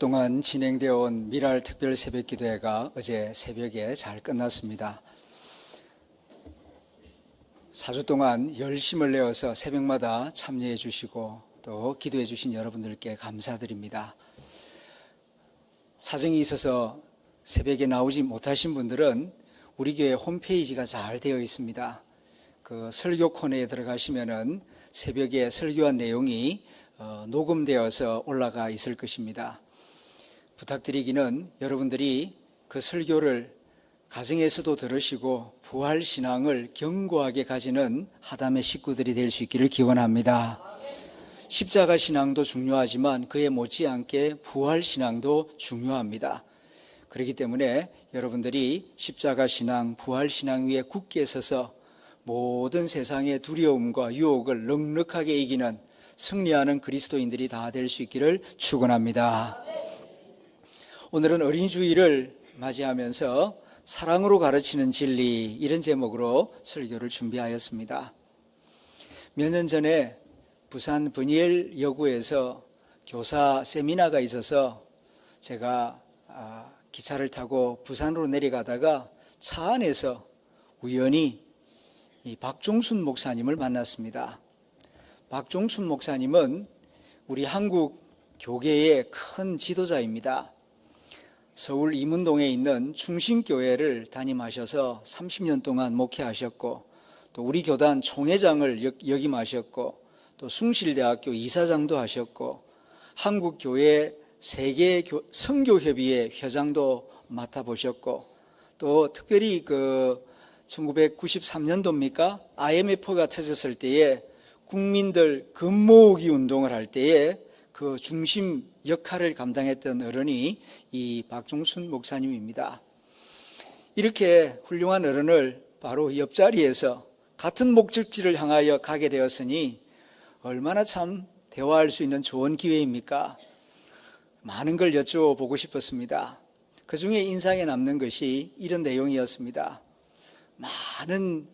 동안 진행되어 온 미랄 특별 새벽 기도회가 어제 새벽에 잘 끝났습니다. 4주 동안 열심을 내어서 새벽마다 참여해 주시고 또 기도해 주신 여러분들께 감사드립니다. 사정이 있어서 새벽에 나오지 못하신 분들은 우리 교회 홈페이지가 잘 되어 있습니다. 그 설교 코너에 들어가시면은 새벽에 설교한 내용이 녹음되어서 올라가 있을 것입니다. 부탁드리기는 여러분들이 그 설교를 가정에서도 들으시고 부활신앙을 견고하게 가지는 하담의 식구들이 될 수 있기를 기원합니다. 십자가 신앙도 중요하지만 그에 못지않게 부활신앙도 중요합니다. 그렇기 때문에 여러분들이 십자가 신앙, 부활신앙 위에 굳게 서서 모든 세상의 두려움과 유혹을 넉넉하게 이기는 승리하는 그리스도인들이 다 될 수 있기를 축원합니다. 오늘은 어린이 주일을 맞이하면서 사랑으로 가르치는 진리, 이런 제목으로 설교를 준비하였습니다. 몇 년 전에 부산 버니엘 여고에서 교사 세미나가 있어서 제가 기차를 타고 부산으로 내려가다가 차 안에서 우연히 이 박종순 목사님을 만났습니다. 박종순 목사님은 우리 한국 교계의 큰 지도자입니다. 서울 이문동에 있는 충신교회를 담임하셔서 30년 동안 목회하셨고 또 우리 교단 총회장을 역임하셨고 또 숭실대학교 이사장도 하셨고 한국교회 세계 선교협의회 회장도 맡아보셨고 또 특별히 1993년도입니까? IMF가 터졌을 때에 국민들 금 모으기 운동을 할 때에 그 중심 역할을 감당했던 어른이 이 박종순 목사님입니다. 이렇게 훌륭한 어른을 바로 옆자리에서 같은 목적지를 향하여 가게 되었으니 얼마나 참 대화할 수 있는 좋은 기회입니까? 많은 걸 여쭤보고 싶었습니다. 그 중에 인상에 남는 것이 이런 내용이었습니다. 많은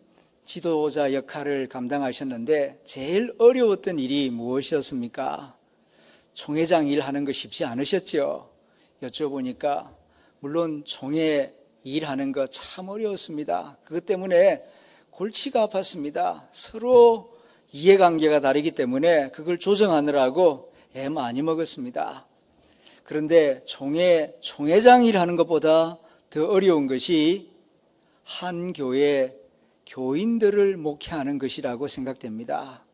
지도자 역할을 감당하셨는데 제일 어려웠던 일이 무엇이었습니까? 총회장 일하는 거 쉽지 않으셨죠? 여쭤보니까 물론 총회 일하는 거 참 어려웠습니다. 그것 때문에 골치가 아팠습니다. 서로 이해관계가 다르기 때문에 그걸 조정하느라고 애 많이 먹었습니다. 그런데 총회장 일하는 것보다 더 어려운 것이 한 교회 교인들을 목회하는 것이라고 생각됩니다.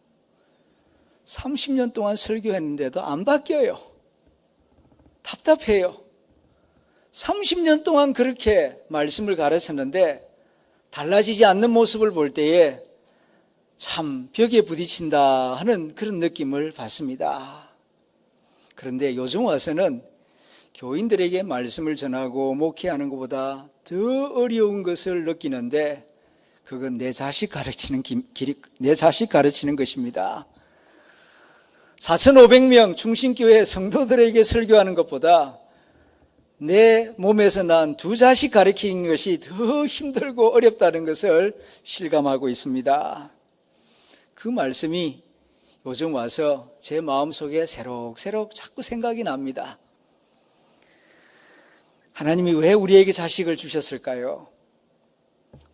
30년 동안 설교했는데도 안 바뀌어요. 답답해요. 30년 동안 그렇게 말씀을 가르쳤는데 달라지지 않는 모습을 볼 때에 참 벽에 부딪힌다 하는 그런 느낌을 받습니다. 그런데 요즘 와서는 교인들에게 말씀을 전하고 목회하는 것보다 더 어려운 것을 느끼는데 그건 내 자식 가르치는 것입니다. 4,500명 충신교회 성도들에게 설교하는 것보다 내 몸에서 난 두 자식 가르치는 것이 더 힘들고 어렵다는 것을 실감하고 있습니다. 그 말씀이 요즘 와서 제 마음속에 새록새록 자꾸 생각이 납니다. 하나님이 왜 우리에게 자식을 주셨을까요?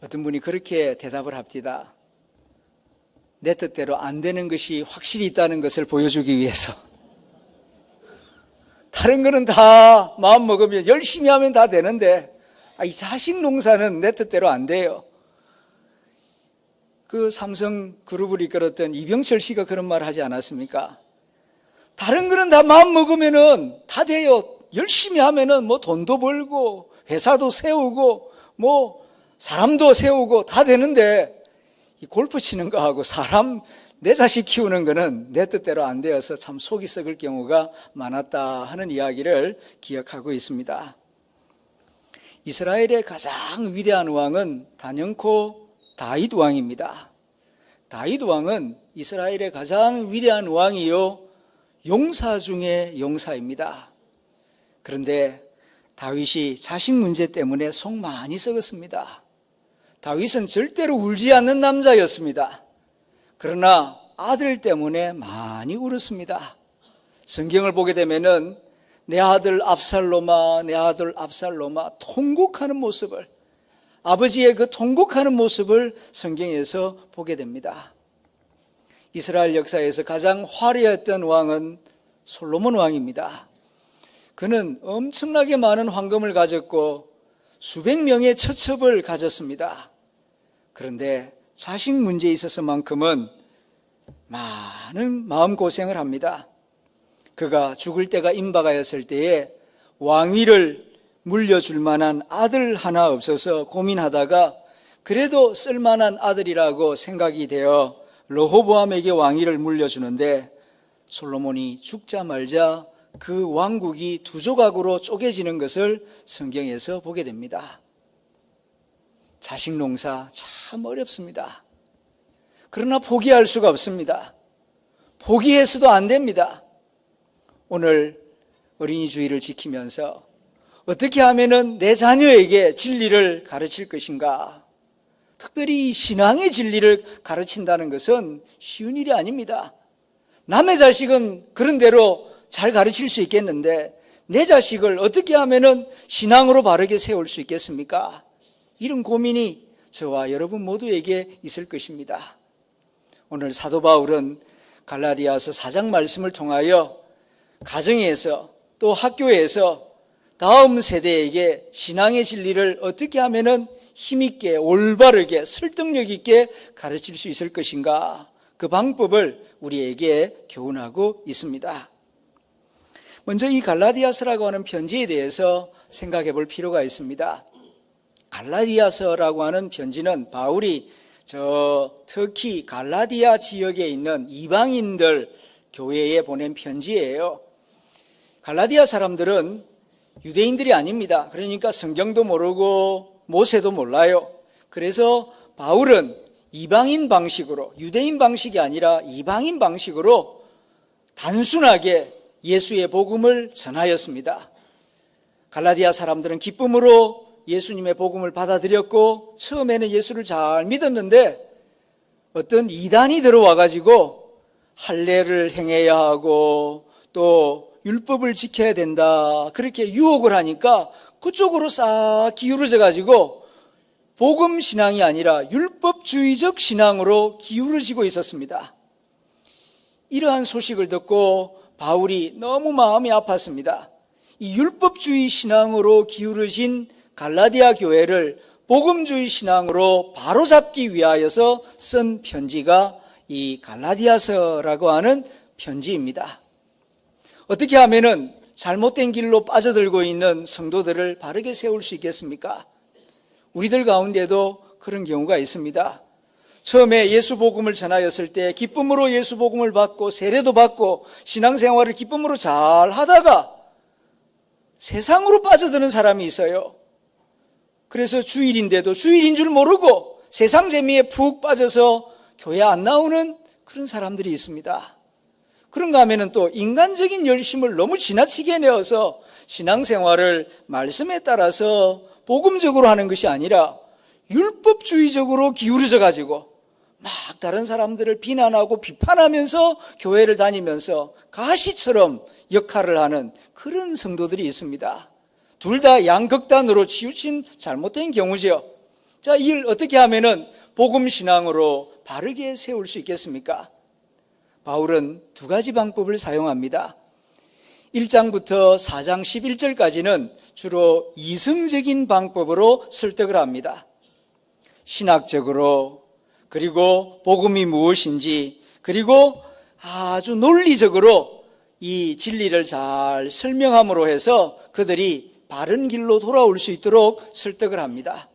어떤 분이 그렇게 대답을 합니다. 내 뜻대로 안 되는 것이 확실히 있다는 것을 보여주기 위해서. 다른 거는 다 마음 먹으면 열심히 하면 다 되는데 이 자식 농사는 내 뜻대로 안 돼요. 그 삼성그룹을 이끌었던 이병철 씨가 그런 말을 하지 않았습니까? 다른 거는 다 마음 먹으면은 다 돼요. 열심히 하면은 뭐 돈도 벌고 회사도 세우고 뭐 사람도 세우고 다 되는데 이 골프 치는 거하고 내 자식 키우는 거는 내 뜻대로 안 되어서 참 속이 썩을 경우가 많았다 하는 이야기를 기억하고 있습니다. 이스라엘의 가장 위대한 왕은 단연코 다윗 왕입니다. 다윗 왕은 이스라엘의 가장 위대한 왕이요 용사 중에 용사입니다. 그런데 다윗이 자식 문제 때문에 속 많이 썩었습니다. 다윗은 절대로 울지 않는 남자였습니다. 그러나 아들 때문에 많이 울었습니다. 성경을 보게 되면은 내 아들 압살롬아, 내 아들 압살롬아 통곡하는 모습을, 아버지의 그 통곡하는 모습을 성경에서 보게 됩니다. 이스라엘 역사에서 가장 화려했던 왕은 솔로몬 왕입니다. 그는 엄청나게 많은 황금을 가졌고 수백 명의 처첩을 가졌습니다. 그런데 자식 문제에 있어서만큼은 많은 마음고생을 합니다. 그가 죽을 때가 임박하였을 때에 왕위를 물려줄 만한 아들 하나 없어서 고민하다가 그래도 쓸만한 아들이라고 생각이 되어 르호보암에게 왕위를 물려주는데 솔로몬이 죽자마자 그 왕국이 두 조각으로 쪼개지는 것을 성경에서 보게 됩니다. 자식 농사 참 어렵습니다. 그러나 포기할 수가 없습니다. 포기해서도 안 됩니다. 오늘 어린이 주일을 지키면서 어떻게 하면은 내 자녀에게 진리를 가르칠 것인가? 특별히 신앙의 진리를 가르친다는 것은 쉬운 일이 아닙니다. 남의 자식은 그런 대로 잘 가르칠 수 있겠는데 내 자식을 어떻게 하면은 신앙으로 바르게 세울 수 있겠습니까? 이런 고민이 저와 여러분 모두에게 있을 것입니다. 오늘 사도 바울은 갈라디아서 4장 말씀을 통하여 가정에서 또 학교에서 다음 세대에게 신앙의 진리를 어떻게 하면은 힘있게 올바르게 설득력 있게 가르칠 수 있을 것인가, 그 방법을 우리에게 교훈하고 있습니다. 먼저 이 갈라디아서라고 하는 편지에 대해서 생각해 볼 필요가 있습니다. 갈라디아서라고 하는 편지는 바울이 특히 갈라디아 지역에 있는 이방인들 교회에 보낸 편지예요. 갈라디아 사람들은 유대인들이 아닙니다. 그러니까 성경도 모르고 모세도 몰라요. 그래서 바울은 이방인 방식으로, 유대인 방식이 아니라 이방인 방식으로 단순하게 예수의 복음을 전하였습니다. 갈라디아 사람들은 기쁨으로 예수님의 복음을 받아들였고 처음에는 예수를 잘 믿었는데 어떤 이단이 들어와 가지고 할례를 행해야 하고 또 율법을 지켜야 된다, 그렇게 유혹을 하니까 그쪽으로 싹 기울어져 가지고 복음 신앙이 아니라 율법주의적 신앙으로 기울어지고 있었습니다. 이러한 소식을 듣고 바울이 너무 마음이 아팠습니다. 이 율법주의 신앙으로 기울어진 갈라디아 교회를 복음주의 신앙으로 바로잡기 위하여서 쓴 편지가 이 갈라디아서라고 하는 편지입니다. 어떻게 하면은 잘못된 길로 빠져들고 있는 성도들을 바르게 세울 수 있겠습니까? 우리들 가운데도 그런 경우가 있습니다. 처음에 예수 복음을 전하였을 때 기쁨으로 예수 복음을 받고 세례도 받고 신앙생활을 기쁨으로 잘 하다가 세상으로 빠져드는 사람이 있어요. 그래서 주일인데도 주일인 줄 모르고 세상 재미에 푹 빠져서 교회 안 나오는 그런 사람들이 있습니다. 그런가 하면은 또 인간적인 열심을 너무 지나치게 내어서 신앙생활을 말씀에 따라서 복음적으로 하는 것이 아니라 율법주의적으로 기울어져 가지고 막 다른 사람들을 비난하고 비판하면서 교회를 다니면서 가시처럼 역할을 하는 그런 성도들이 있습니다. 둘 다 양극단으로 치우친 잘못된 경우죠. 자, 이걸 어떻게 하면은 복음 신앙으로 바르게 세울 수 있겠습니까? 바울은 두 가지 방법을 사용합니다. 1장부터 4장 11절까지는 주로 이성적인 방법으로 설득을 합니다. 신학적으로, 그리고 복음이 무엇인지, 그리고 아주 논리적으로 이 진리를 잘 설명함으로 해서 그들이 바른 길로 돌아올 수 있도록 설득을 합니다.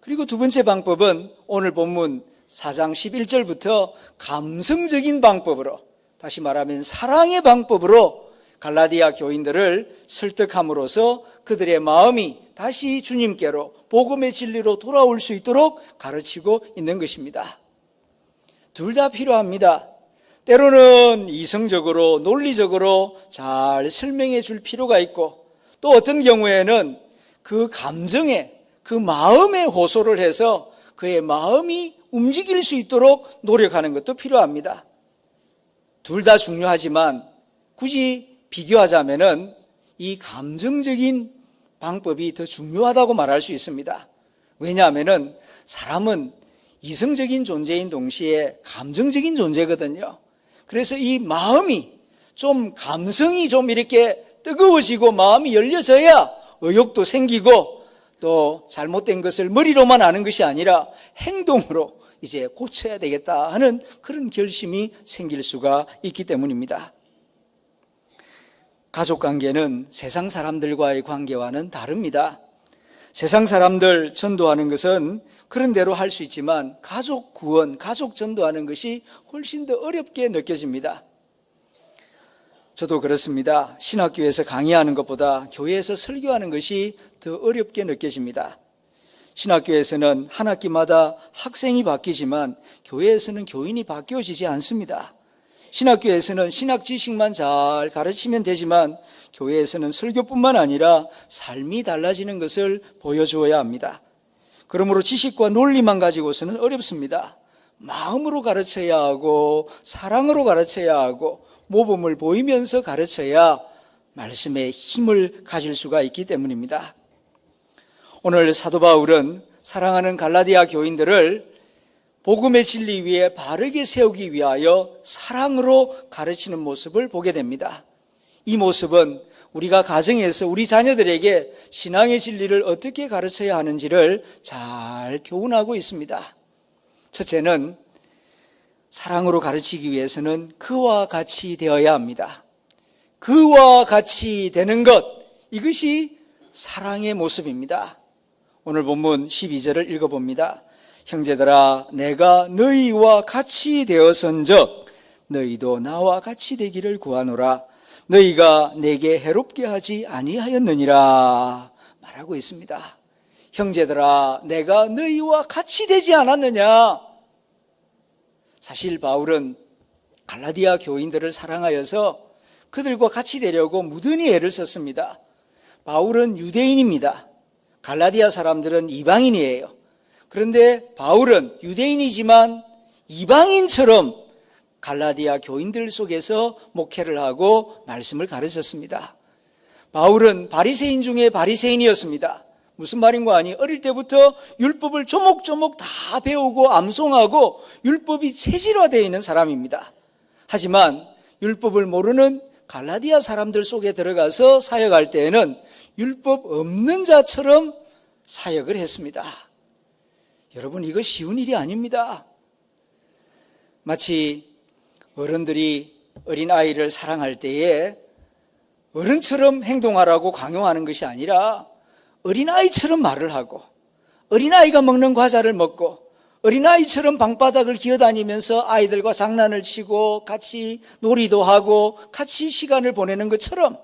그리고 두 번째 방법은 오늘 본문 4장 11절부터 감성적인 방법으로, 다시 말하면 사랑의 방법으로 갈라디아 교인들을 설득함으로써 그들의 마음이 다시 주님께로 복음의 진리로 돌아올 수 있도록 가르치고 있는 것입니다. 둘 다 필요합니다. 때로는 이성적으로 논리적으로 잘 설명해 줄 필요가 있고 또 어떤 경우에는 그 감정에, 그 마음에 호소를 해서 그의 마음이 움직일 수 있도록 노력하는 것도 필요합니다. 둘 다 중요하지만 굳이 비교하자면은 이 감정적인 방법이 더 중요하다고 말할 수 있습니다. 왜냐하면 사람은 이성적인 존재인 동시에 감정적인 존재거든요. 그래서 이 마음이 좀 감성이 좀 이렇게 뜨거워지고 마음이 열려져야 의욕도 생기고 또 잘못된 것을 머리로만 아는 것이 아니라 행동으로 이제 고쳐야 되겠다 하는 그런 결심이 생길 수가 있기 때문입니다. 가족관계는 세상 사람들과의 관계와는 다릅니다. 세상 사람들 전도하는 것은 그런 대로 할 수 있지만 가족 구원, 가족 전도하는 것이 훨씬 더 어렵게 느껴집니다. 저도 그렇습니다. 신학교에서 강의하는 것보다 교회에서 설교하는 것이 더 어렵게 느껴집니다. 신학교에서는 한 학기마다 학생이 바뀌지만 교회에서는 교인이 바뀌어지지 않습니다. 신학교에서는 신학 지식만 잘 가르치면 되지만 교회에서는 설교뿐만 아니라 삶이 달라지는 것을 보여주어야 합니다. 그러므로 지식과 논리만 가지고서는 어렵습니다. 마음으로 가르쳐야 하고 사랑으로 가르쳐야 하고 모범을 보이면서 가르쳐야 말씀에 힘을 가질 수가 있기 때문입니다. 오늘 사도 바울은 사랑하는 갈라디아 교인들을 복음의 진리 위에 바르게 세우기 위하여 사랑으로 가르치는 모습을 보게 됩니다. 이 모습은 우리가 가정에서 우리 자녀들에게 신앙의 진리를 어떻게 가르쳐야 하는지를 잘 교훈하고 있습니다. 첫째는 사랑으로 가르치기 위해서는 그와 같이 되어야 합니다. 그와 같이 되는 것, 이것이 사랑의 모습입니다. 오늘 본문 12절을 읽어봅니다. 형제들아, 내가 너희와 같이 되어선즉 너희도 나와 같이 되기를 구하노라. 너희가 내게 해롭게 하지 아니하였느니라 말하고 있습니다. 형제들아, 내가 너희와 같이 되지 않았느냐? 사실 바울은 갈라디아 교인들을 사랑하여서 그들과 같이 되려고 무던히 애를 썼습니다. 바울은 유대인입니다. 갈라디아 사람들은 이방인이에요. 그런데 바울은 유대인이지만 이방인처럼 갈라디아 교인들 속에서 목회를 하고 말씀을 가르쳤습니다. 바울은 바리새인 중에 바리새인이었습니다. 무슨 말인가 하니 어릴 때부터 율법을 조목조목 다 배우고 암송하고 율법이 체질화되어 있는 사람입니다. 하지만 율법을 모르는 갈라디아 사람들 속에 들어가서 사역할 때에는 율법 없는 자처럼 사역을 했습니다. 여러분, 이거 쉬운 일이 아닙니다. 마치 어른들이 어린아이를 사랑할 때에 어른처럼 행동하라고 강요하는 것이 아니라 어린아이처럼 말을 하고 어린아이가 먹는 과자를 먹고 어린아이처럼 방바닥을 기어다니면서 아이들과 장난을 치고 같이 놀이도 하고 같이 시간을 보내는 것처럼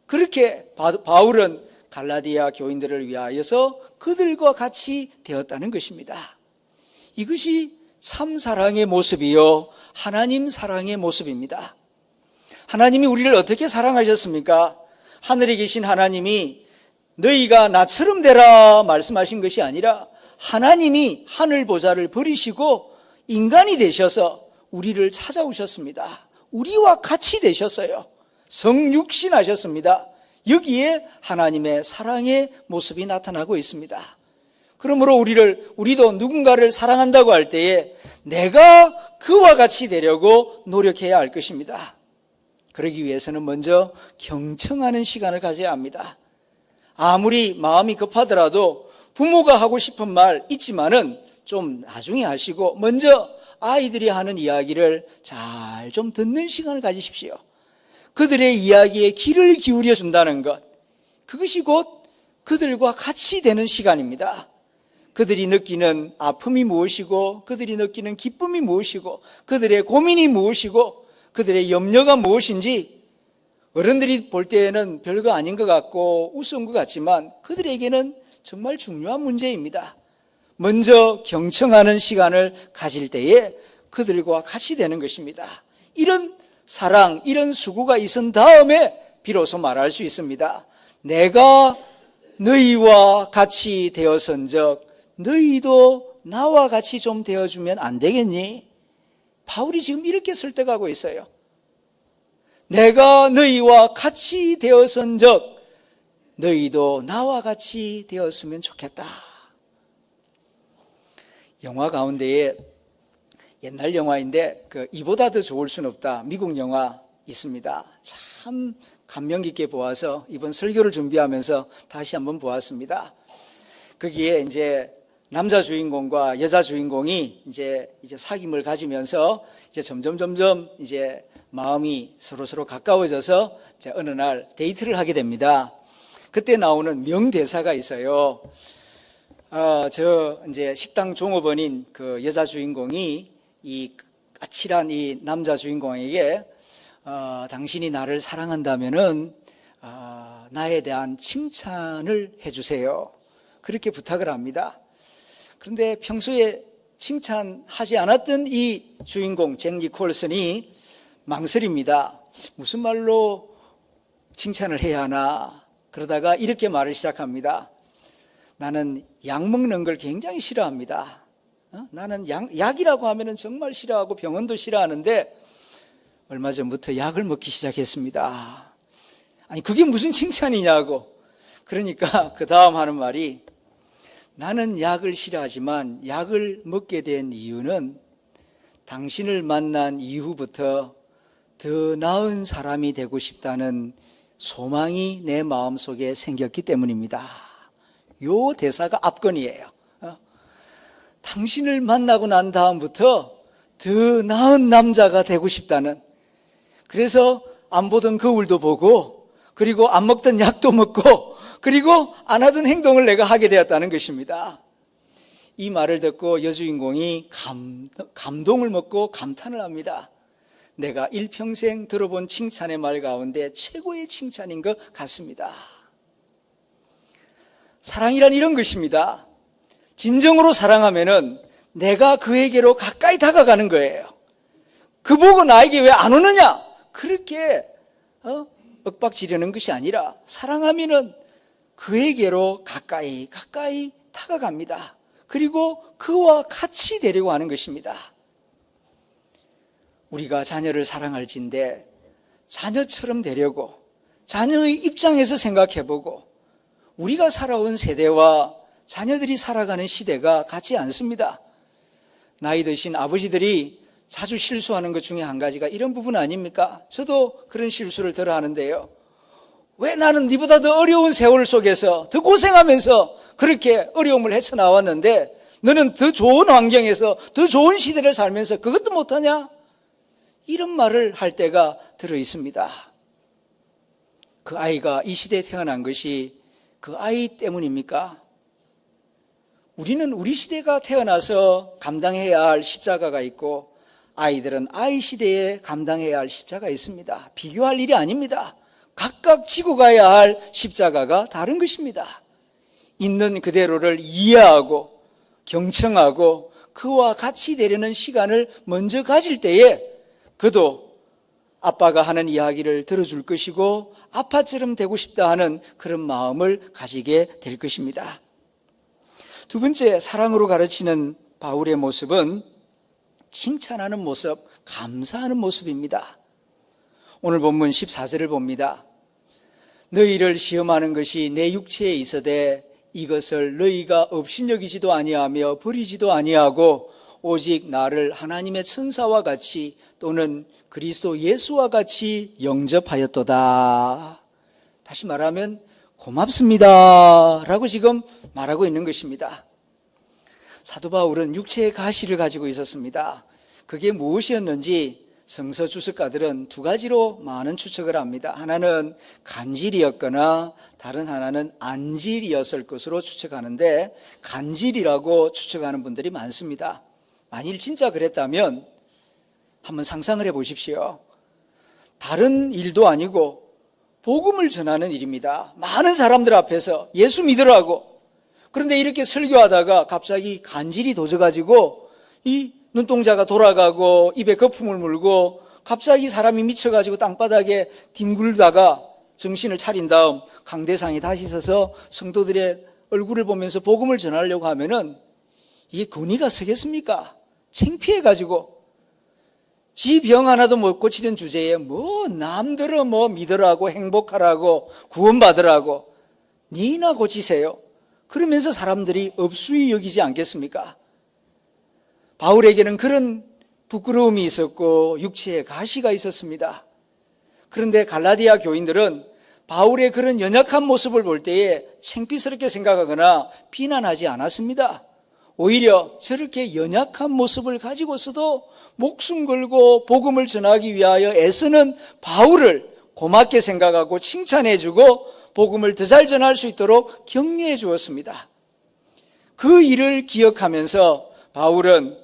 그렇게 바울은 갈라디아 교인들을 위하여서 그들과 같이 되었다는 것입니다. 이것이 참 사랑의 모습이요, 하나님 사랑의 모습입니다. 하나님이 우리를 어떻게 사랑하셨습니까? 하늘에 계신 하나님이 너희가 나처럼 되라 말씀하신 것이 아니라 하나님이 하늘 보좌를 버리시고 인간이 되셔서 우리를 찾아오셨습니다. 우리와 같이 되셨어요. 성육신하셨습니다. 여기에 하나님의 사랑의 모습이 나타나고 있습니다. 그러므로 우리도 누군가를 사랑한다고 할 때에 내가 그와 같이 되려고 노력해야 할 것입니다. 그러기 위해서는 먼저 경청하는 시간을 가져야 합니다. 아무리 마음이 급하더라도 부모가 하고 싶은 말 있지만은 좀 나중에 하시고 먼저 아이들이 하는 이야기를 잘 좀 듣는 시간을 가지십시오. 그들의 이야기에 귀를 기울여 준다는 것, 그것이 곧 그들과 같이 되는 시간입니다. 그들이 느끼는 아픔이 무엇이고 그들이 느끼는 기쁨이 무엇이고 그들의 고민이 무엇이고 그들의 염려가 무엇인지 어른들이 볼 때에는 별거 아닌 것 같고 우스운 것 같지만 그들에게는 정말 중요한 문제입니다. 먼저 경청하는 시간을 가질 때에 그들과 같이 되는 것입니다. 이런 사랑, 이런 수고가 있은 다음에 비로소 말할 수 있습니다. 내가 너희와 같이 되어선즉 너희도 나와 같이 좀 되어주면 안 되겠니? 바울이 지금 이렇게 설득하고 있어요. 내가 너희와 같이 되었은즉 너희도 나와 같이 되었으면 좋겠다. 영화 가운데에 옛날 영화인데 이보다 더 좋을 순 없다. 미국 영화 있습니다. 참 감명 깊게 보아서 이번 설교를 준비하면서 다시 한번 보았습니다. 거기에 이제 남자 주인공과 여자 주인공이 이제 사귐을 가지면서 이제 점점 이제 마음이 서로 가까워져서 이제 어느 날 데이트를 하게 됩니다. 그때 나오는 명대사가 있어요. 저 이제 식당 종업원인 그 여자 주인공이 이 까칠한 이 남자 주인공에게 당신이 나를 사랑한다면은 나에 대한 칭찬을 해주세요. 그렇게 부탁을 합니다. 그런데 평소에 칭찬하지 않았던 이 주인공 잭 니콜슨이 망설입니다. 무슨 말로 칭찬을 해야 하나? 그러다가 이렇게 말을 시작합니다. 나는 약 먹는 걸 굉장히 싫어합니다. 나는 약이라고 하면 정말 싫어하고 병원도 싫어하는데 얼마 전부터 약을 먹기 시작했습니다. 아니 그게 무슨 칭찬이냐고. 그러니까 그 다음 하는 말이 나는 약을 싫어하지만 약을 먹게 된 이유는 당신을 만난 이후부터 더 나은 사람이 되고 싶다는 소망이 내 마음속에 생겼기 때문입니다. 요 대사가 압권이에요. 당신을 만나고 난 다음부터 더 나은 남자가 되고 싶다는, 그래서 안 보던 거울도 보고 그리고 안 먹던 약도 먹고 그리고 안 하던 행동을 내가 하게 되었다는 것입니다. 이 말을 듣고 여주인공이 감동을 먹고 감탄을 합니다. 내가 일평생 들어본 칭찬의 말 가운데 최고의 칭찬인 것 같습니다. 사랑이란 이런 것입니다. 진정으로 사랑하면은 내가 그에게로 가까이 다가가는 거예요. 그 보고 나에게 왜 안 오느냐? 그렇게 윽박지르는 것이 아니라 사랑하면은 그에게로 가까이 다가갑니다. 그리고 그와 같이 되려고 하는 것입니다. 우리가 자녀를 사랑할진데 자녀처럼 되려고 자녀의 입장에서 생각해보고 우리가 살아온 세대와 자녀들이 살아가는 시대가 같지 않습니다. 나이 드신 아버지들이 자주 실수하는 것 중에 한 가지가 이런 부분 아닙니까? 저도 그런 실수를 덜어 하는데요. 왜 나는 네보다 더 어려운 세월 속에서 더 고생하면서 그렇게 어려움을 헤쳐나왔는데 너는 더 좋은 환경에서 더 좋은 시대를 살면서 그것도 못하냐? 이런 말을 할 때가 들어 있습니다. 그 아이가 이 시대에 태어난 것이 그 아이 때문입니까? 우리는 우리 시대가 태어나서 감당해야 할 십자가가 있고 아이들은 아이 시대에 감당해야 할 십자가가 있습니다. 비교할 일이 아닙니다. 각각 지고 가야 할 십자가가 다른 것입니다. 있는 그대로를 이해하고 경청하고 그와 같이 되려는 시간을 먼저 가질 때에 그도 아빠가 하는 이야기를 들어줄 것이고 아빠처럼 되고 싶다 하는 그런 마음을 가지게 될 것입니다. 두 번째, 사랑으로 가르치는 바울의 모습은 칭찬하는 모습, 감사하는 모습입니다. 오늘 본문 14절을 봅니다. 너희를 시험하는 것이 내 육체에 있어되 이것을 너희가 업신여기지도 아니하며 버리지도 아니하고 오직 나를 하나님의 천사와 같이 또는 그리스도 예수와 같이 영접하였도다. 다시 말하면 고맙습니다 라고 지금 말하고 있는 것입니다. 사도 바울은 육체의 가시를 가지고 있었습니다. 그게 무엇이었는지 성서 주석가들은 두 가지로 많은 추측을 합니다. 하나는 간질이었거나 다른 하나는 안질이었을 것으로 추측하는데 간질이라고 추측하는 분들이 많습니다. 만일 진짜 그랬다면 한번 상상을 해 보십시오. 다른 일도 아니고 복음을 전하는 일입니다. 많은 사람들 앞에서 예수 믿으라고. 그런데 이렇게 설교하다가 갑자기 간질이 도져가지고 이 눈동자가 돌아가고 입에 거품을 물고 갑자기 사람이 미쳐가지고 땅바닥에 뒹굴다가 정신을 차린 다음 강대상에 다시 서서 성도들의 얼굴을 보면서 복음을 전하려고 하면은 이게 권위가 서겠습니까? 창피해가지고 지 병 하나도 못 고치는 주제에 뭐 남들은 뭐 믿으라고 행복하라고 구원받으라고 니나 고치세요. 그러면서 사람들이 업수이 여기지 않겠습니까? 바울에게는 그런 부끄러움이 있었고 육체에 가시가 있었습니다. 그런데 갈라디아 교인들은 바울의 그런 연약한 모습을 볼 때에 창피스럽게 생각하거나 비난하지 않았습니다. 오히려 저렇게 연약한 모습을 가지고서도 목숨 걸고 복음을 전하기 위하여 애쓰는 바울을 고맙게 생각하고 칭찬해주고 복음을 더 잘 전할 수 있도록 격려해 주었습니다. 그 일을 기억하면서 바울은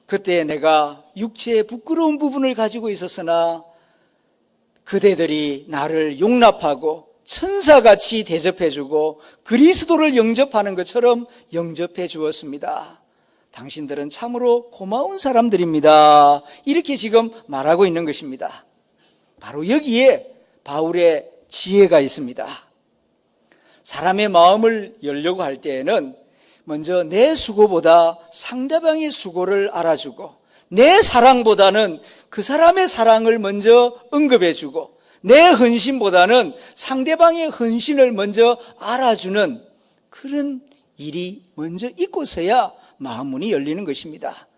그때 내가 육체의 부끄러운 부분을 가지고 있었으나 그대들이 나를 용납하고 천사같이 대접해주고 그리스도를 영접하는 것처럼 영접해 주었습니다. 당신들은 참으로 고마운 사람들입니다. 이렇게 지금 말하고 있는 것입니다. 바로 여기에 바울의 지혜가 있습니다. 사람의 마음을 열려고 할 때에는 먼저 내 수고보다 상대방의 수고를 알아주고 내 사랑보다는 그 사람의 사랑을 먼저 언급해주고 내 헌신보다는 상대방의 헌신을 먼저 알아주는 그런 일이 먼저 있고서야 마음문이 열리는 것입니다.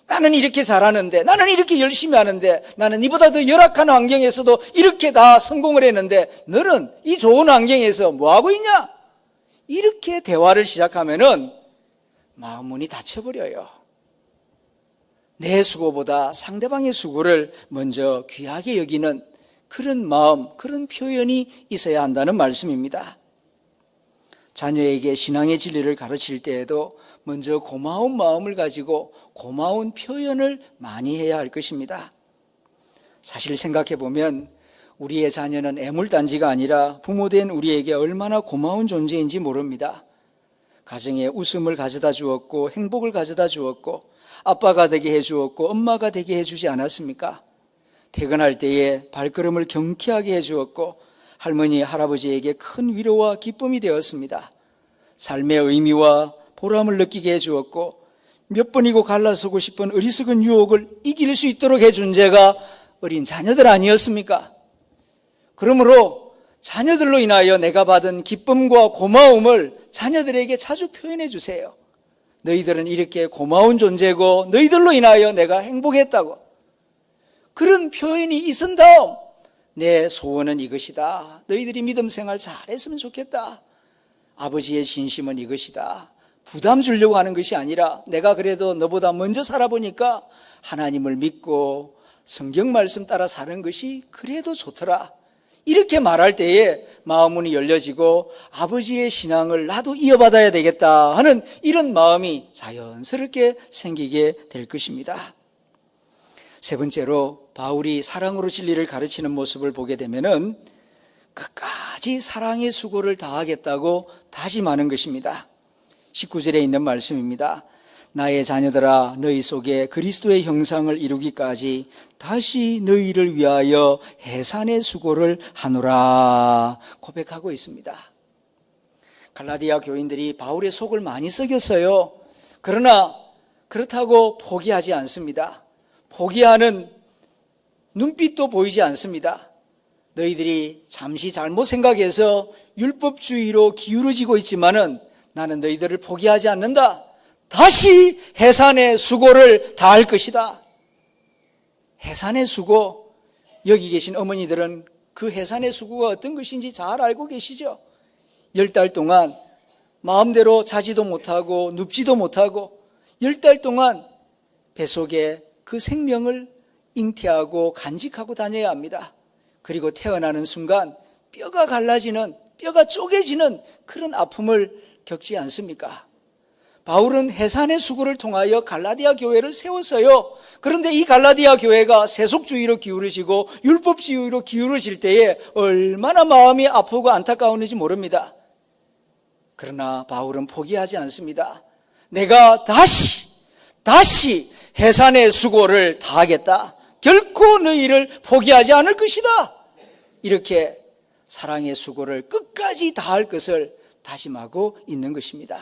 나는 이렇게 잘하는데, 나는 이렇게 열심히 하는데, 나는 이보다 더 열악한 환경에서도 이렇게 다 성공을 했는데 너는 이 좋은 환경에서 뭐하고 있냐? 이렇게 대화를 시작하면은 마음문이 닫혀버려요. 내 수고보다 상대방의 수고를 먼저 귀하게 여기는 그런 마음, 그런 표현이 있어야 한다는 말씀입니다. 자녀에게 신앙의 진리를 가르칠 때에도 먼저 고마운 마음을 가지고 고마운 표현을 많이 해야 할 것입니다. 사실 생각해 보면 우리의 자녀는 애물단지가 아니라 부모된 우리에게 얼마나 고마운 존재인지 모릅니다. 가정에 웃음을 가져다 주었고 행복을 가져다 주었고 아빠가 되게 해주었고 엄마가 되게 해주지 않았습니까? 퇴근할 때에 발걸음을 경쾌하게 해주었고 할머니, 할아버지에게 큰 위로와 기쁨이 되었습니다. 삶의 의미와 보람을 느끼게 해주었고 몇 번이고 갈라서고 싶은 어리석은 유혹을 이길 수 있도록 해준 죄가 어린 자녀들 아니었습니까? 그러므로 자녀들로 인하여 내가 받은 기쁨과 고마움을 자녀들에게 자주 표현해 주세요. 너희들은 이렇게 고마운 존재고 너희들로 인하여 내가 행복했다고. 그런 표현이 있은 다음 내 소원은 이것이다. 너희들이 믿음 생활 잘했으면 좋겠다. 아버지의 진심은 이것이다. 부담 주려고 하는 것이 아니라 내가 그래도 너보다 먼저 살아보니까 하나님을 믿고 성경 말씀 따라 사는 것이 그래도 좋더라. 이렇게 말할 때에 마음문이 열려지고 아버지의 신앙을 나도 이어받아야 되겠다 하는 이런 마음이 자연스럽게 생기게 될 것입니다. 세 번째로 바울이 사랑으로 진리를 가르치는 모습을 보게 되면은 끝까지 사랑의 수고를 다하겠다고 다짐하는 것입니다. 19절에 있는 말씀입니다. 나의 자녀들아 너희 속에 그리스도의 형상을 이루기까지 다시 너희를 위하여 해산의 수고를 하노라 고백하고 있습니다. 갈라디아 교인들이 바울의 속을 많이 썩였어요. 그러나 그렇다고 포기하지 않습니다. 포기하는 눈빛도 보이지 않습니다. 너희들이 잠시 잘못 생각해서 율법주의로 기울어지고 있지만은 나는 너희들을 포기하지 않는다. 다시 해산의 수고를 다할 것이다. 해산의 수고, 여기 계신 어머니들은 그 해산의 수고가 어떤 것인지 잘 알고 계시죠? 10달 동안 마음대로 자지도 못하고 눕지도 못하고 10달 동안 뱃속에 그 생명을 잉태하고 간직하고 다녀야 합니다. 그리고 태어나는 순간 뼈가 갈라지는, 뼈가 쪼개지는 그런 아픔을 겪지 않습니까? 바울은 해산의 수고를 통하여 갈라디아 교회를 세웠어요. 그런데 이 갈라디아 교회가 세속주의로 기울어지고 율법주의로 기울어질 때에 얼마나 마음이 아프고 안타까웠는지 모릅니다. 그러나 바울은 포기하지 않습니다. 내가 다시 해산의 수고를 다하겠다. 결코 너희를 포기하지 않을 것이다. 이렇게 사랑의 수고를 끝까지 다할 것을 다짐하고 있는 것입니다.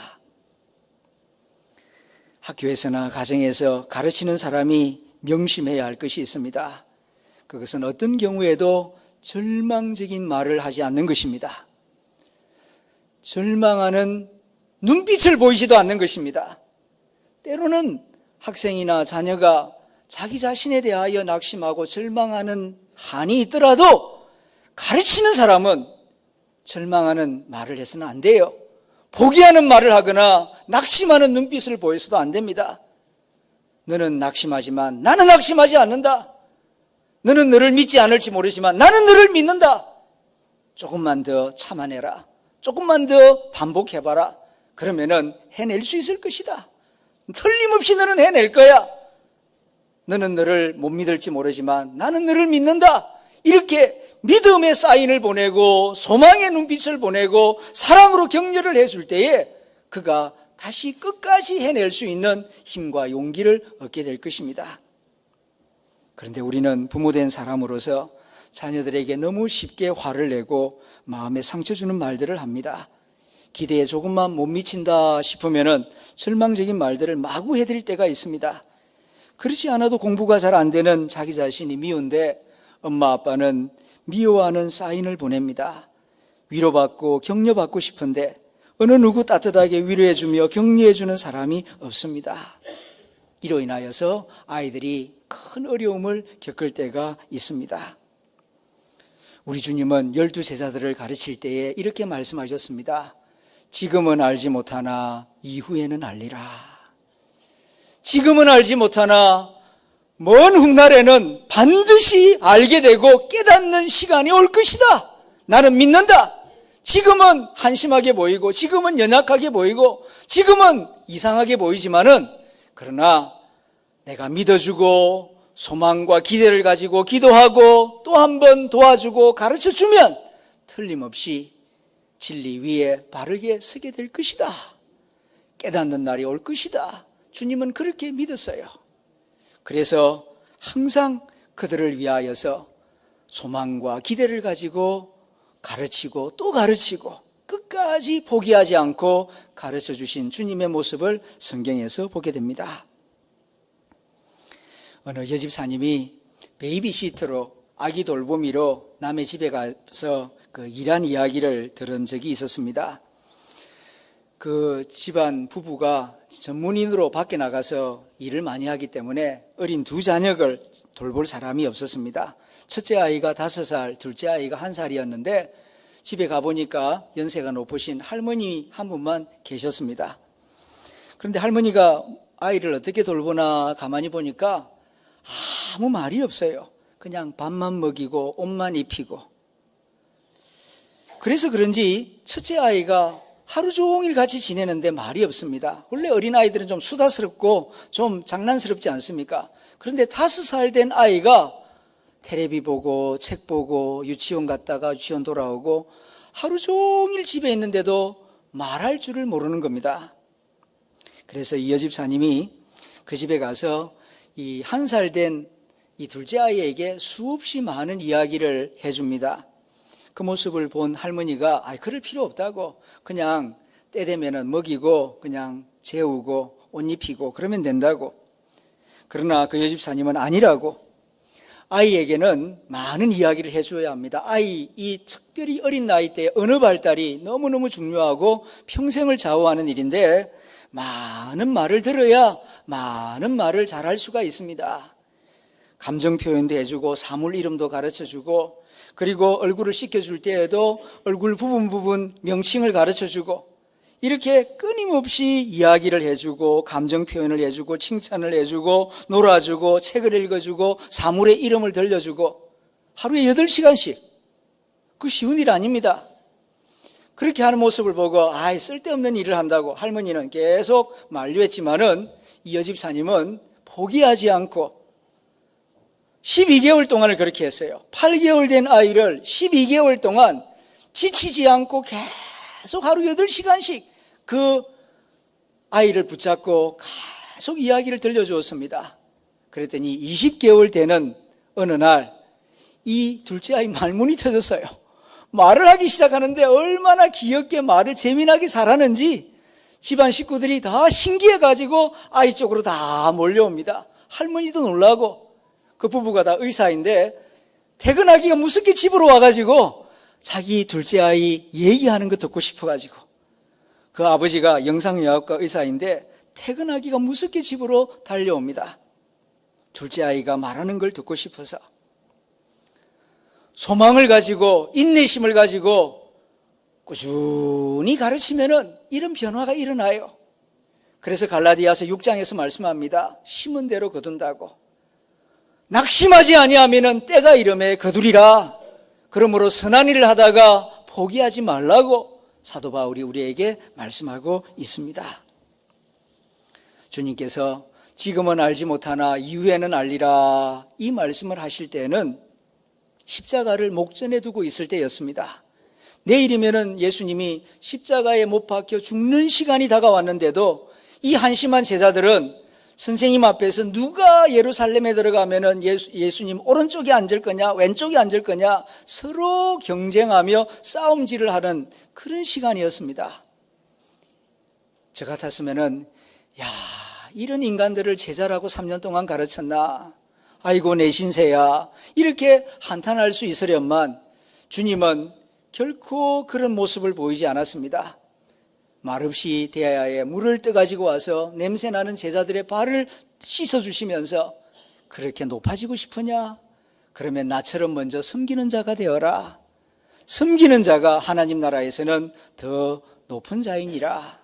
학교에서나 가정에서 가르치는 사람이 명심해야 할 것이 있습니다. 그것은 어떤 경우에도 절망적인 말을 하지 않는 것입니다. 절망하는 눈빛을 보이지도 않는 것입니다. 때로는 학생이나 자녀가 자기 자신에 대하여 낙심하고 절망하는 한이 있더라도 가르치는 사람은 절망하는 말을 해서는 안 돼요. 포기하는 말을 하거나 낙심하는 눈빛을 보여서도 안 됩니다. 너는 낙심하지만 나는 낙심하지 않는다. 너는 너를 믿지 않을지 모르지만 나는 너를 믿는다. 조금만 더 참아내라. 조금만 더 반복해봐라. 그러면은 해낼 수 있을 것이다. 틀림없이 너는 해낼 거야. 너는 너를 못 믿을지 모르지만 나는 너를 믿는다. 이렇게 믿음의 사인을 보내고 소망의 눈빛을 보내고 사랑으로 격려를 해줄 때에 그가 다시 끝까지 해낼 수 있는 힘과 용기를 얻게 될 것입니다. 그런데 우리는 부모된 사람으로서 자녀들에게 너무 쉽게 화를 내고 마음에 상처 주는 말들을 합니다. 기대에 조금만 못 미친다 싶으면은 절망적인 말들을 마구 해드릴 때가 있습니다. 그렇지 않아도 공부가 잘 안 되는 자기 자신이 미운데 엄마 아빠는 미워하는 사인을 보냅니다. 위로받고 격려받고 싶은데 어느 누구 따뜻하게 위로해주며 격려해주는 사람이 없습니다. 이로 인하여서 아이들이 큰 어려움을 겪을 때가 있습니다. 우리 주님은 12제자들을 가르칠 때에 이렇게 말씀하셨습니다. 지금은 알지 못하나 이후에는 알리라. 지금은 알지 못하나 먼 훗날에는 반드시 알게 되고 깨닫는 시간이 올 것이다. 나는 믿는다. 지금은 한심하게 보이고 지금은 연약하게 보이고 지금은 이상하게 보이지만은 그러나 내가 믿어주고 소망과 기대를 가지고 기도하고 또 한 번 도와주고 가르쳐주면 틀림없이 진리 위에 바르게 서게 될 것이다. 깨닫는 날이 올 것이다. 주님은 그렇게 믿었어요. 그래서 항상 그들을 위하여서 소망과 기대를 가지고 가르치고 또 가르치고 끝까지 포기하지 않고 가르쳐 주신 주님의 모습을 성경에서 보게 됩니다. 어느 여집사님이 베이비시터로 아기 돌보미로 남의 집에 가서 일한 이야기를 들은 적이 있었습니다. 그 집안 부부가 전문인으로 밖에 나가서 일을 많이 하기 때문에 어린 두 자녀를 돌볼 사람이 없었습니다. 첫째 아이가 5살, 둘째 아이가 1살이었는데 집에 가보니까 연세가 높으신 할머니 한 분만 계셨습니다. 그런데 할머니가 아이를 어떻게 돌보나 가만히 보니까 아무 말이 없어요. 그냥 밥만 먹이고 옷만 입히고. 그래서 그런지 첫째 아이가 하루 종일 같이 지내는데 말이 없습니다. 원래 어린아이들은 좀 수다스럽고 좀 장난스럽지 않습니까? 그런데 5살 된 아이가 텔레비 보고 책 보고 유치원 갔다가 유치원 돌아오고 하루 종일 집에 있는데도 말할 줄을 모르는 겁니다. 그래서 이 여집사님이 그 집에 가서 이 1살 된 이 둘째 아이에게 수없이 많은 이야기를 해줍니다. 그 모습을 본 할머니가 그럴 필요 없다고 그냥 때 되면은 먹이고 그냥 재우고 옷 입히고 그러면 된다고. 그러나 그 여집사님은 아니라고. 아이에게는 많은 이야기를 해줘야 합니다. 이 특별히 어린 나이 때 언어 발달이 너무너무 중요하고 평생을 좌우하는 일인데 많은 말을 들어야 많은 말을 잘할 수가 있습니다. 감정 표현도 해주고 사물 이름도 가르쳐주고 그리고 얼굴을 씻겨줄 때에도 얼굴 부분 명칭을 가르쳐주고 이렇게 끊임없이 이야기를 해주고 감정 표현을 해주고 칭찬을 해주고 놀아주고 책을 읽어주고 사물의 이름을 들려주고 하루에 8시간씩. 그 쉬운 일 아닙니다. 그렇게 하는 모습을 보고 쓸데없는 일을 한다고 할머니는 계속 만류했지만은 이 여집사님은 포기하지 않고 12개월 동안을 그렇게 했어요. 8개월 된 아이를 12개월 동안 지치지 않고 계속 하루 8시간씩 그 아이를 붙잡고 계속 이야기를 들려주었습니다. 그랬더니 20개월 되는 어느 날 이 둘째 아이 말문이 터졌어요. 말을 하기 시작하는데 얼마나 귀엽게 말을 재미나게 잘하는지 집안 식구들이 다 신기해가지고 아이 쪽으로 다 몰려옵니다. 할머니도 놀라고 그 부부가 다 의사인데 퇴근하기가 무섭게 집으로 와가지고 자기 둘째 아이 얘기하는 거 듣고 싶어가지고 그 아버지가 영상의학과 의사인데 퇴근하기가 무섭게 집으로 달려옵니다. 둘째 아이가 말하는 걸 듣고 싶어서 소망을 가지고 인내심을 가지고 꾸준히 가르치면은 이런 변화가 일어나요. 그래서 갈라디아서 6장에서 말씀합니다. 심은 대로 거둔다고. 낙심하지 아니하면은 때가 이름에 거두리라. 그러므로 선한 일을 하다가 포기하지 말라고 사도 바울이 우리에게 말씀하고 있습니다. 주님께서 지금은 알지 못하나 이후에는 알리라 이 말씀을 하실 때는 십자가를 목전에 두고 있을 때였습니다. 내일이면은 예수님이 십자가에 못 박혀 죽는 시간이 다가왔는데도 이 한심한 제자들은 선생님 앞에서 누가 예루살렘에 들어가면은 예수님 오른쪽에 앉을 거냐 왼쪽에 앉을 거냐 서로 경쟁하며 싸움질을 하는 그런 시간이었습니다. 저 같았으면은 야, 이런 인간들을 제자라고 3년 동안 가르쳤나? 아이고 내 신세야. 이렇게 한탄할 수 있으련만 주님은 결코 그런 모습을 보이지 않았습니다. 말없이 대야에 물을 떠가지고 와서 냄새나는 제자들의 발을 씻어주시면서 그렇게 높아지고 싶으냐? 그러면 나처럼 먼저 섬기는 자가 되어라. 섬기는 자가 하나님 나라에서는 더 높은 자이니라.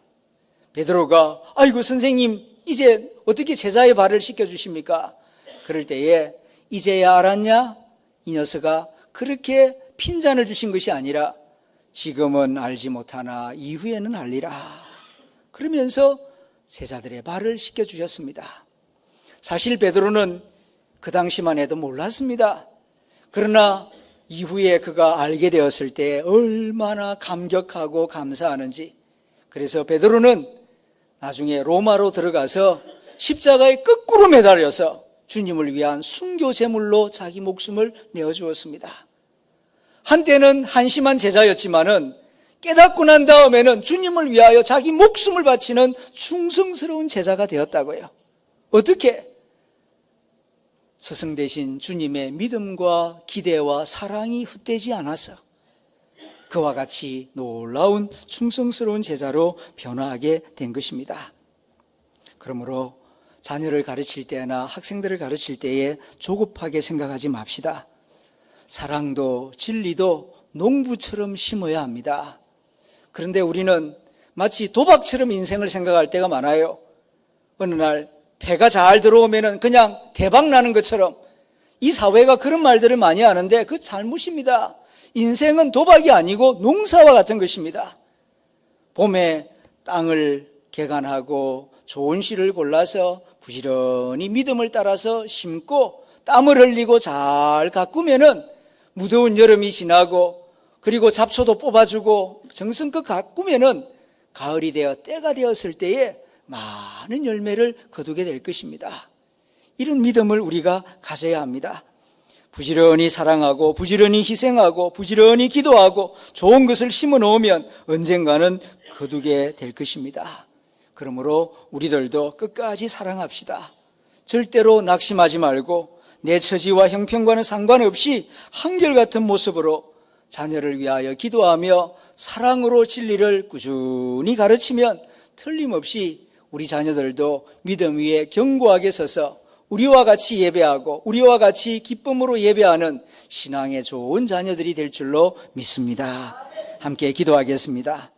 베드로가 아이고 선생님 이제 어떻게 제자의 발을 씻겨주십니까? 그럴 때에 이제야 알았냐? 이 녀석아 그렇게 핀잔을 주신 것이 아니라 지금은 알지 못하나 이후에는 알리라. 그러면서 제자들의 발을 씻겨주셨습니다. 사실 베드로는 그 당시만 해도 몰랐습니다. 그러나 이후에 그가 알게 되었을 때 얼마나 감격하고 감사하는지. 그래서 베드로는 나중에 로마로 들어가서 십자가에 거꾸로 매달려서 주님을 위한 순교 제물로 자기 목숨을 내어주었습니다. 한때는 한심한 제자였지만은 깨닫고 난 다음에는 주님을 위하여 자기 목숨을 바치는 충성스러운 제자가 되었다고요. 어떻게? 스승 되신 주님의 믿음과 기대와 사랑이 헛되지 않아서 그와 같이 놀라운 충성스러운 제자로 변화하게 된 것입니다. 그러므로 자녀를 가르칠 때나 학생들을 가르칠 때에 조급하게 생각하지 맙시다. 사랑도 진리도 농부처럼 심어야 합니다. 그런데 우리는 마치 도박처럼 인생을 생각할 때가 많아요. 어느 날 배가 잘 들어오면 그냥 대박 나는 것처럼 이 사회가 그런 말들을 많이 하는데 그 잘못입니다. 인생은 도박이 아니고 농사와 같은 것입니다. 봄에 땅을 개간하고 좋은 씨를 골라서 부지런히 믿음을 따라서 심고 땀을 흘리고 잘 가꾸면은 무더운 여름이 지나고 그리고 잡초도 뽑아주고 정성껏 가꾸면은 가을이 되어 때가 되었을 때에 많은 열매를 거두게 될 것입니다. 이런 믿음을 우리가 가져야 합니다. 부지런히 사랑하고 부지런히 희생하고 부지런히 기도하고 좋은 것을 심어 놓으면 언젠가는 거두게 될 것입니다. 그러므로 우리들도 끝까지 사랑합시다. 절대로 낙심하지 말고 내 처지와 형편과는 상관없이 한결같은 모습으로 자녀를 위하여 기도하며 사랑으로 진리를 꾸준히 가르치면 틀림없이 우리 자녀들도 믿음 위에 견고하게 서서 우리와 같이 예배하고 우리와 같이 기쁨으로 예배하는 신앙의 좋은 자녀들이 될 줄로 믿습니다. 함께 기도하겠습니다.